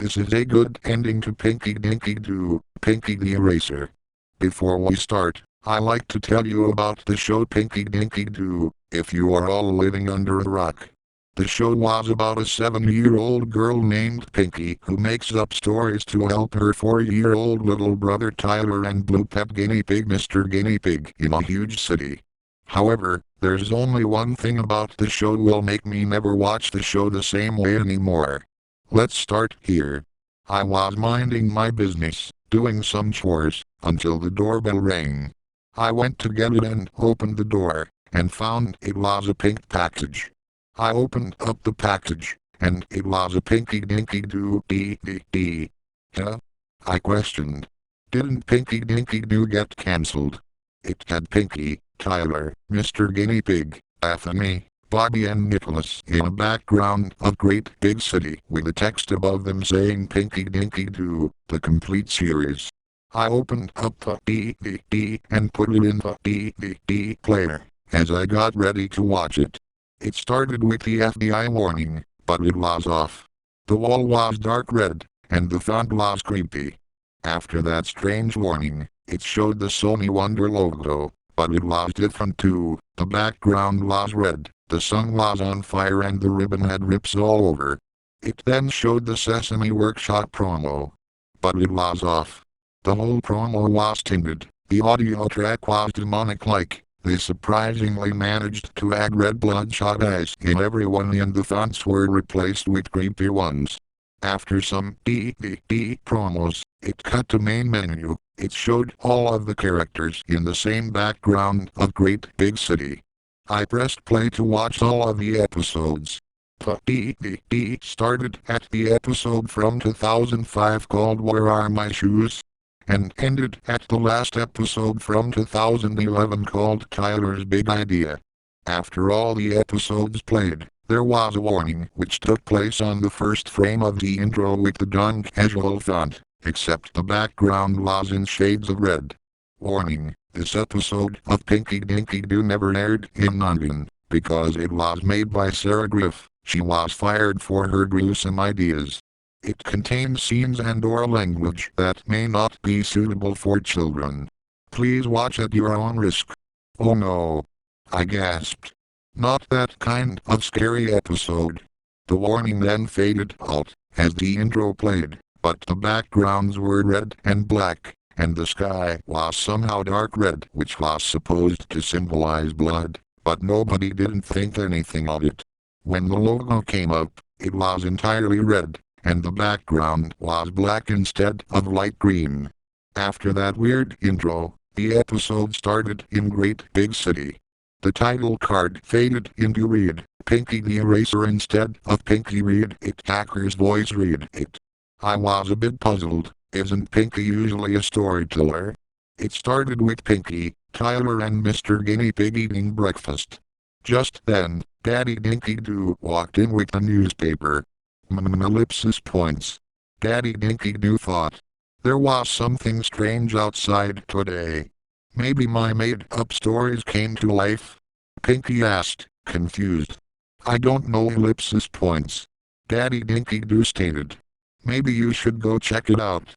This is a good ending to Pinky Dinky Doo, Pinky the Eraser. Before we start, I like to tell you about the show Pinky Dinky Doo, if you are all living under a rock. The show was about a 7-year-old girl named Pinky who makes up stories to help her 4-year-old little brother Tyler and Blue Pep Guinea Pig Mr. Guinea Pig in a huge city. However, there's only one thing about the show will make me never watch the show the same way anymore. Let's start here. I was minding my business, doing some chores, until the doorbell rang. I went to get it and opened the door, and found it was a pink package. I opened up the package, and it was a Pinky Dinky Doo DVD. Huh? I questioned. Didn't Pinky Dinky Doo get cancelled? It had Pinky, Tyler, Mr. Guinea Pig, Bethany, Bobby and Nicholas in a background of Great Big City with a text above them saying Pinky Dinky Doo, the complete series. I opened up the DVD and put it in the DVD player, as I got ready to watch it. It started with the FBI warning, but it was off. The wall was dark red, and the font was creepy. After that strange warning, it showed the Sony Wonder logo, but it was different too. The background was red, the sun was on fire and the ribbon had rips all over. It then showed the Sesame Workshop promo, but it was off. The whole promo was tinted, the audio track was demonic-like. They surprisingly managed to add red bloodshot eyes in everyone and the fonts were replaced with creepy ones. After some DVD promos, it cut to main menu. It showed all of the characters in the same background of Great Big City. I pressed play to watch all of the episodes. The DVD started at the episode from 2005 called Where Are My Shoes? And ended at the last episode from 2011 called Tyler's Big Idea. After all the episodes played, there was a warning which took place on the first frame of the intro with the Dawn casual font, except the background was in shades of red. Warning, this episode of Pinky Dinky Doo never aired in London, because it was made by Sarah Griff. She was fired for her gruesome ideas. It contains scenes and/or language that may not be suitable for children. Please watch at your own risk. Oh no! I gasped. Not that kind of scary episode. The warning then faded out as the intro played, but the backgrounds were red and black, and the sky was somehow dark red, which was supposed to symbolize blood, but nobody didn't think anything of it. When the logo came up, it was entirely red, and the background was black instead of light green. After that weird intro, the episode started in Great Big City. The title card faded into read, Pinky the Eraser instead of Pinky Read It. Hacker's voice read it. I was a bit puzzled. Isn't Pinky usually a storyteller? It started with Pinky, Tyler and Mr. Guinea Pig eating breakfast. Just then, Daddy Dinky Doo walked in with a newspaper. Ellipsis points. Daddy Dinky Doo thought. There was something strange outside today. Maybe my made-up stories came to life? Pinky asked, confused. I don't know ellipsis points. Daddy Dinky Doo stated. Maybe you should go check it out.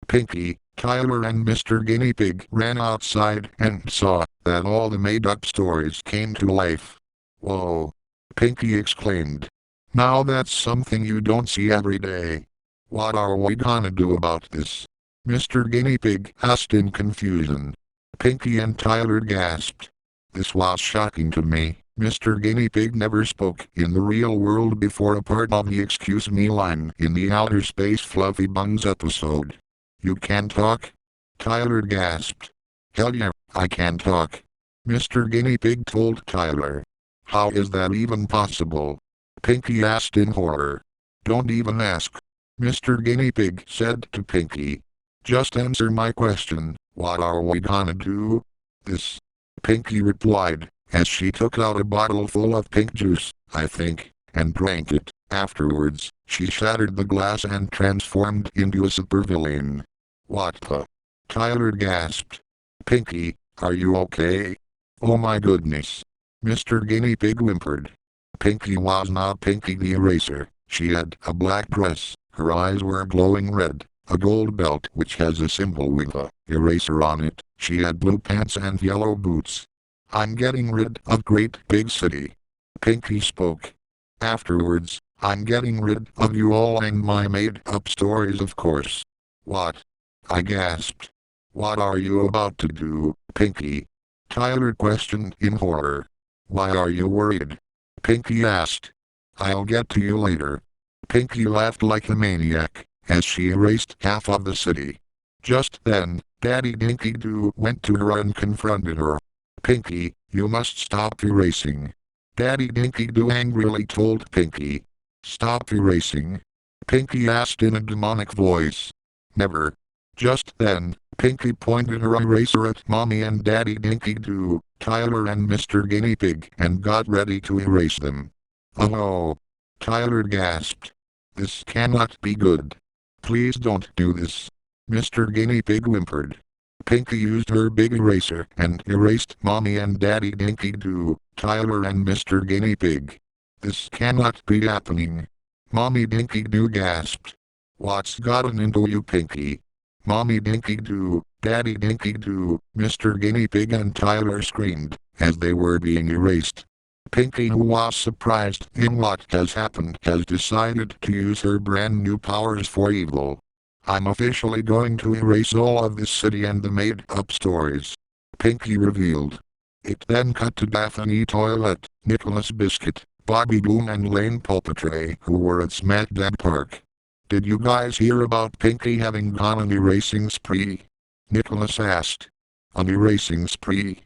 Pinky, Tyler and Mr. Guinea Pig ran outside and saw that all the made-up stories came to life. Whoa! Pinky exclaimed. Now that's something you don't see every day. What are we gonna do about this? Mr. Guinea Pig asked in confusion. Pinky and Tyler gasped. This was shocking to me. Mr. Guinea Pig never spoke in the real world before a part of the Excuse Me line in the Outer Space Fluffy Buns episode. You can talk? Tyler gasped. Hell yeah, I can talk. Mr. Guinea Pig told Tyler. How is that even possible? Pinky asked in horror. Don't even ask. Mr. Guinea Pig said to Pinky. Just answer my question, what are we gonna do? This. Pinky replied, as she took out a bottle full of pink juice, I think, and drank it. Afterwards, she shattered the glass and transformed into a supervillain. What the? Tyler gasped. Pinky, are you okay? Oh my goodness. Mr. Guinea Pig whimpered. Pinky was not Pinky the Eraser. She had a black dress, Her eyes were glowing red. A gold belt which has a symbol with a eraser on it. She had blue pants and yellow boots. I'm getting rid of Great Big City. Pinky spoke. Afterwards, I'm getting rid of you all and my made-up stories, of course. What? I gasped. What are you about to do, Pinky? Tyler questioned in horror. Why are you worried? Pinky asked. I'll get to you later. Pinky laughed like a maniac as she erased half of the city. Just then, Daddy Dinky Doo went to her and confronted her. Pinky, you must stop erasing. Daddy Dinky Doo angrily told Pinky. Stop erasing? Pinky asked in a demonic voice. Never. Just then, Pinky pointed her eraser at Mommy and Daddy Dinky Doo, Tyler and Mr. Guinea Pig, and got ready to erase them. Oh! Tyler gasped. This cannot be good. Please don't do this. Mr. Guinea Pig whimpered. Pinky used her big eraser and erased Mommy and Daddy Dinky Doo, Tyler and Mr. Guinea Pig. This cannot be happening. Mommy Dinky Doo gasped. What's gotten into you, Pinky? Mommy Dinky Doo, Daddy Dinky Doo, Mr. Guinea Pig and Tyler screamed as they were being erased. Pinky, who was surprised in what has happened, has decided to use her brand new powers for evil. I'm officially going to erase all of this city and the made-up stories. Pinky revealed. It then cut to Daphne Toilet, Nicholas Biscuit, Bobby Boom and Lane Pulpatray, who were at Smackdab Park. Did you guys hear about Pinky having gone on an erasing spree? Nicholas asked. An erasing spree?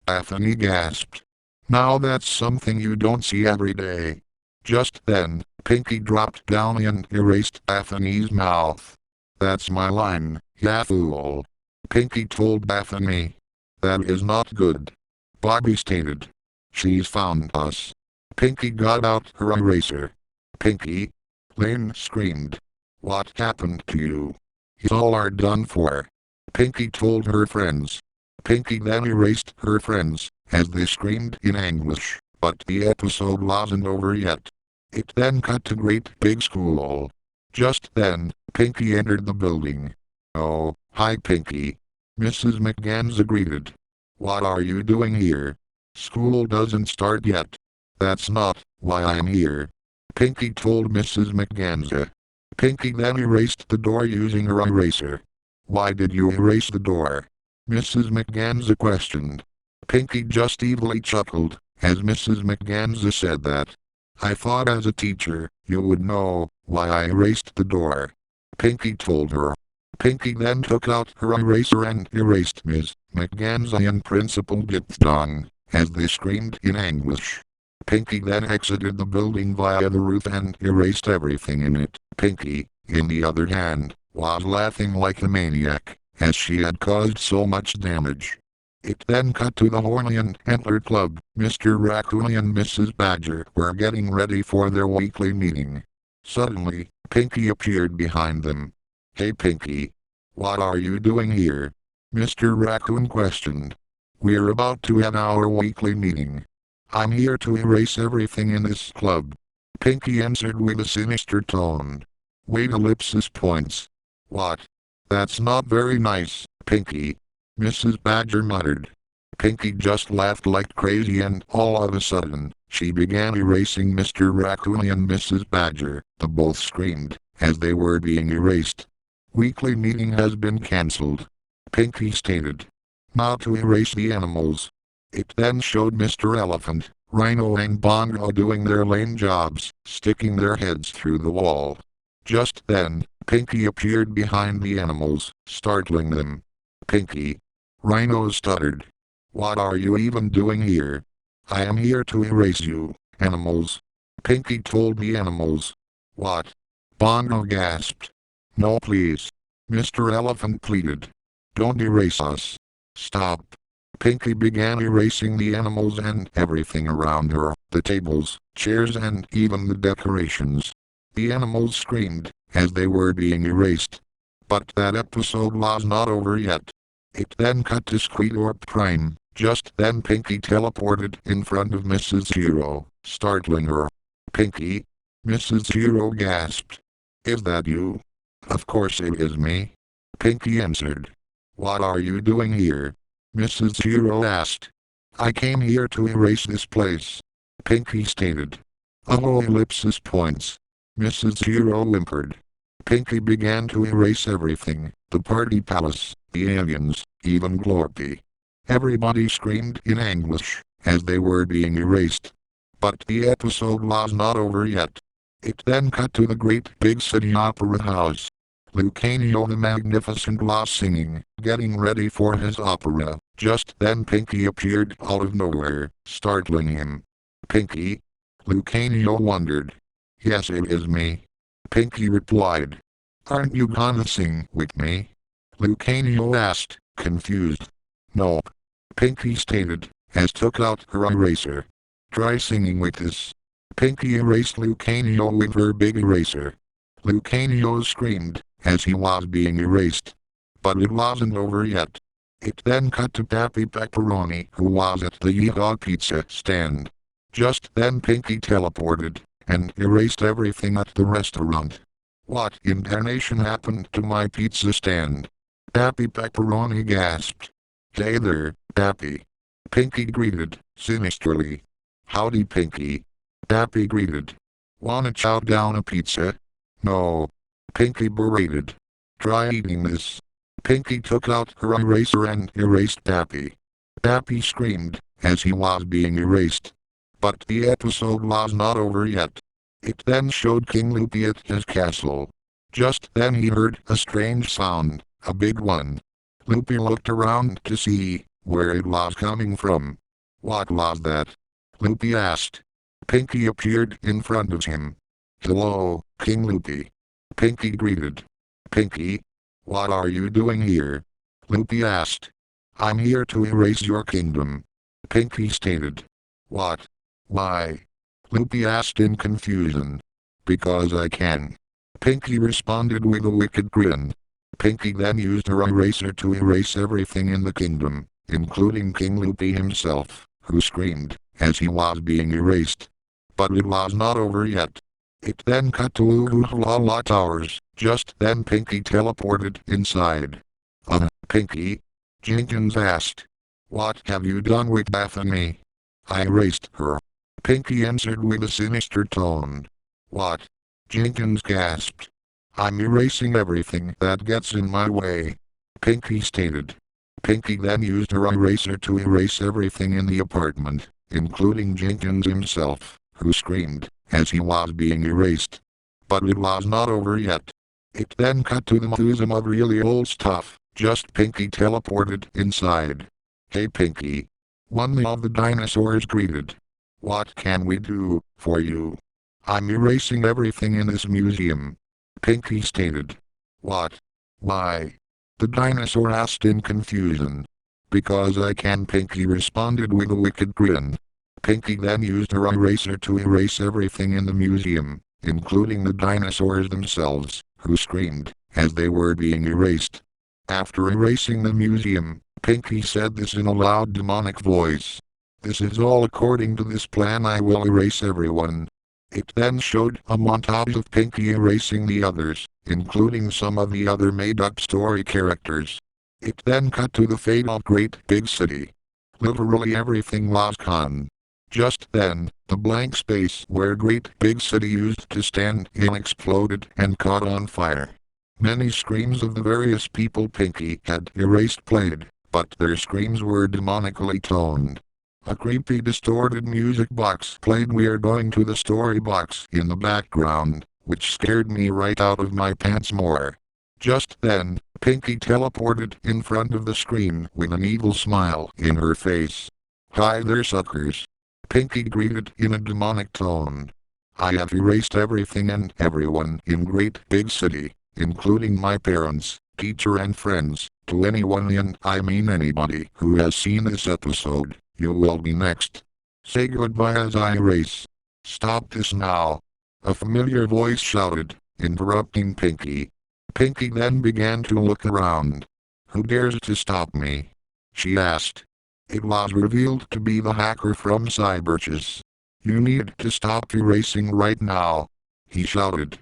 Daphne gasped. Now that's something you don't see every day. Just then, Pinky dropped down and erased Daphne's mouth. That's my line, ya fool. Pinky told Daphne. That is not good. Bobby stated. She's found us. Pinky got out her eraser. Pinky? Lane screamed. What happened to you? You all are done for. Pinky told her friends. Pinky then erased her friends as they screamed in anguish, but the episode wasn't over yet. It then cut to Great Big School. Just then, Pinky entered the building. Oh, hi Pinky. Mrs. McGanza greeted. What are you doing here? School doesn't start yet. That's not why I'm here. Pinky told Mrs. McGanza. Pinky then erased the door using her eraser. Why did you erase the door? Mrs. McGanza questioned. Pinky just evilly chuckled as Mrs. McGanza said that. I thought as a teacher, you would know why I erased the door. Pinky told her. Pinky then took out her eraser and erased Ms. McGanza and Principal Gipsdong as they screamed in anguish. Pinky then exited the building via the roof and erased everything in it. Pinky, in the other hand, was laughing like a maniac as she had caused so much damage. It then cut to the Horny and Antler Club. Mr. Raccoon and Mrs. Badger were getting ready for their weekly meeting. Suddenly, Pinky appeared behind them. Hey Pinky. What are you doing here? Mr. Raccoon questioned. We're about to have our weekly meeting. I'm here to erase everything in this club. Pinky answered with a sinister tone. Wait ellipsis points. What? That's not very nice, Pinky. Mrs. Badger muttered. Pinky just laughed like crazy and all of a sudden, she began erasing Mr. Raccoon and Mrs. Badger. The both screamed as they were being erased. Weekly meeting has been cancelled. Pinky stated. Now to erase the animals. It then showed Mr. Elephant, Rhino and Bongo doing their lame jobs, sticking their heads through the wall. Just then, Pinky appeared behind the animals, startling them. Pinky. Rhino stuttered. What are you even doing here? I am here to erase you, animals. Pinky told the animals. What? Bongo gasped. No please. Mr. Elephant pleaded. Don't erase us. Stop. Pinky began erasing the animals and everything around her, the tables, chairs and even the decorations. The animals screamed as they were being erased. But that episode was not over yet. It then cut to Squidward Prime. Just then Pinky teleported in front of Mrs. Zero, startling her. Pinky? Mrs. Zero gasped. Is that you? Of course it is me. Pinky answered. What are you doing here? Mrs. Zero asked. I came here to erase this place. Pinky stated. Oh, ellipsis points. Mrs. Zero whimpered. Pinky began to erase everything, the party palace, the aliens, even Glorpy. Everybody screamed in anguish as they were being erased. But the episode was not over yet. It then cut to the great big city opera house. Lucanio the Magnificent was singing, getting ready for his opera. Just then Pinky appeared out of nowhere, startling him. Pinky? Lucanio wondered. Yes, it is me. Pinky replied. Aren't you gonna sing with me? Lucanio asked, confused. Nope. Pinky stated, as took out her eraser. Try singing with us. Pinky erased Lucanio with her big eraser. Lucanio screamed, as he was being erased. But it wasn't over yet. It then cut to Pappy Pepperoni, who was at the Yeehaw Pizza stand. Just then Pinky teleported, and erased everything at the restaurant. What in tarnation happened to my pizza stand? Pappy Pepperoni gasped. Hey there, Pappy. Pinky greeted, sinisterly. Howdy, Pinky. Pappy greeted. Wanna chow down a pizza? No. Pinky berated. Try eating this. Pinky took out her eraser and erased Pappy. Pappy screamed, as he was being erased. But the episode was not over yet. It then showed King Loopy at his castle. Just then he heard a strange sound, a big one. Loopy looked around to see where it was coming from. What was that? Loopy asked. Pinky appeared in front of him. Hello, King Loopy. Pinky greeted. Pinky? What are you doing here? Loopy asked. I'm here to erase your kingdom. Pinky stated. What? Why? Loopy asked in confusion. Because I can. Pinky responded with a wicked grin. Pinky then used her eraser to erase everything in the kingdom, including King Loopy himself, who screamed as he was being erased. But it was not over yet. It then cut to Ooh-Hoo-La-La Towers. Just then Pinky teleported inside. Pinky? Jenkins asked. What have you done with Bethany? I erased her. Pinky answered with a sinister tone. What? Jenkins gasped. I'm erasing everything that gets in my way. Pinky stated. Pinky then used her eraser to erase everything in the apartment, including Jenkins himself, who screamed as he was being erased. But it was not over yet. It then cut to the museum of really old stuff. Just Pinky teleported inside. Hey Pinky. One of the dinosaurs greeted. What can we do for you? I'm erasing everything in this museum. Pinky stated. What? Why? The dinosaur asked in confusion. Because I can, Pinky responded with a wicked grin. Pinky then used her eraser to erase everything in the museum, including the dinosaurs themselves, who screamed as they were being erased. After erasing the museum, Pinky said this in a loud demonic voice. This is all according to this plan. I will erase everyone. It then showed a montage of Pinky erasing the others, including some of the other made-up story characters. It then cut to the fate of Great Big City. Literally everything was gone. Just then, the blank space where Great Big City used to stand in exploded and caught on fire. Many screams of the various people Pinky had erased played, but their screams were demonically toned. A creepy distorted music box played "We're Going to the Story" box in the background, which scared me right out of my pants more. Just then, Pinky teleported in front of the screen with an evil smile in her face. Hi there suckers. Pinky greeted in a demonic tone. I have erased everything and everyone in Great Big City, including my parents, teacher and friends. To anyone, and I mean anybody, who has seen this episode, you will be next. Say goodbye as I erase. Stop this now. A familiar voice shouted, interrupting Pinky. Pinky then began to look around. Who dares to stop me? She asked. It was revealed to be the hacker from Cyberchess. You need to stop erasing right now. He shouted.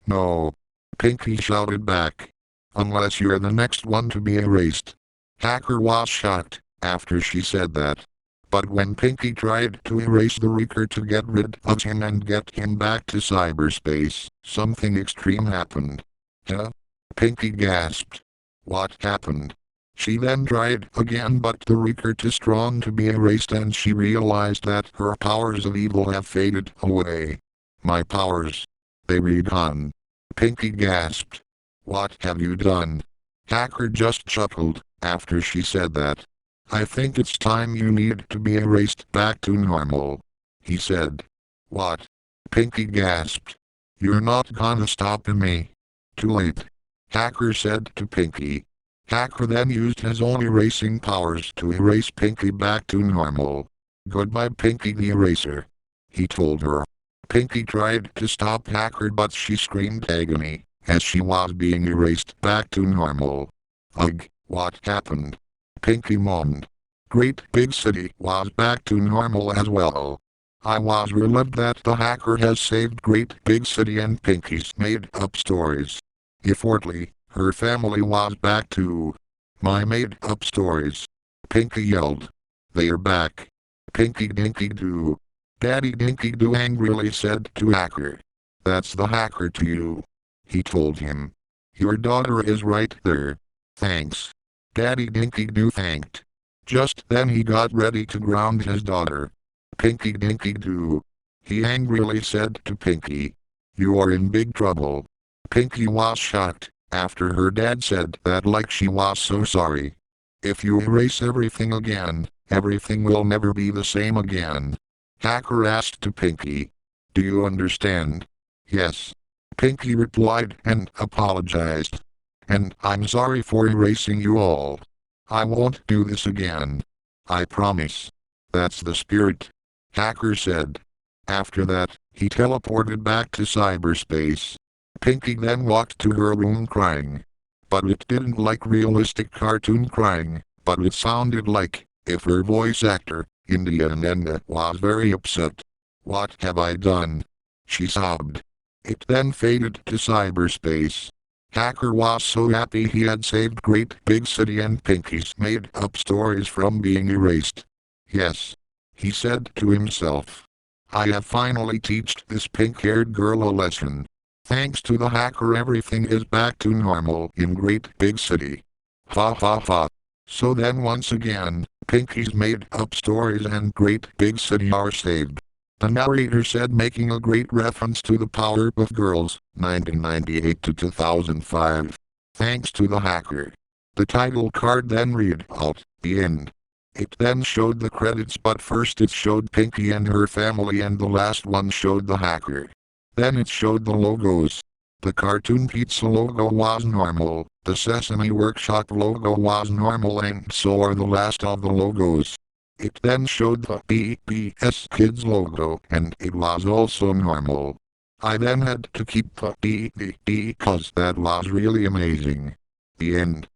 No. Pinky shouted back. Unless you're the next one to be erased. Hacker was shocked after she said that. But when Pinky tried to erase the Wrecker to get rid of him and get him back to cyberspace, something extreme happened. Huh? Pinky gasped. What happened? She then tried again, but the Wrecker too strong to be erased, and she realized that her powers of evil have faded away. My powers. They were gone. Pinky gasped. What have you done? Hacker just chuckled after she said that. I think it's time you need to be erased back to normal, he said. What? Pinky gasped. You're not gonna stop me. Too late. Hacker said to Pinky. Hacker then used his own erasing powers to erase Pinky back to normal. Goodbye, Pinky the Eraser, he told her. Pinky tried to stop Hacker, but she screamed agony as she was being erased back to normal. Ugh, what happened? Pinky moaned. Great Big City was back to normal as well. I was relieved that the Hacker has saved Great Big City and Pinky's made-up stories. Effortlessly, her family was back too. My made-up stories. Pinky yelled. They are back. Pinky Dinky Doo. Daddy Dinky Doo angrily said to Hacker. That's the Hacker to you, he told him. Your daughter is right there. Thanks. Daddy Dinky Doo thanked. Just then he got ready to ground his daughter. Pinky Dinky Doo. He angrily said to Pinky. You are in big trouble. Pinky was shocked after her dad said that, like she was so sorry. If you erase everything again, everything will never be the same again. Hacker asked to Pinky. Do you understand? Yes. Pinky replied and apologized. And I'm sorry for erasing you all. I won't do this again. I promise. That's the spirit, Hacker said. After that, he teleported back to cyberspace. Pinky then walked to her room crying. But it didn't like realistic cartoon crying, but it sounded like if her voice actor, India Nenda, was very upset. What have I done? She sobbed. It then faded to cyberspace. Hacker was so happy he had saved Great Big City and Pinky's made-up stories from being erased. Yes, he said to himself. I have finally taught this pink-haired girl a lesson. Thanks to the Hacker, everything is back to normal in Great Big City. Ha ha ha. So then once again, Pinky's made-up stories and Great Big City are saved. The narrator said, making a great reference to the Powerpuff Girls, 1998 to 2005. Thanks to the Hacker. The title card then read out, the end. It then showed the credits, but first it showed Pinky and her family and the last one showed the Hacker. Then it showed the logos. The Cartoon Pizza logo was normal, the Sesame Workshop logo was normal, and so are the last of the logos. It then showed the BBS Kids logo, and it was also normal. I then had to keep the DVD cause that was really amazing. The end.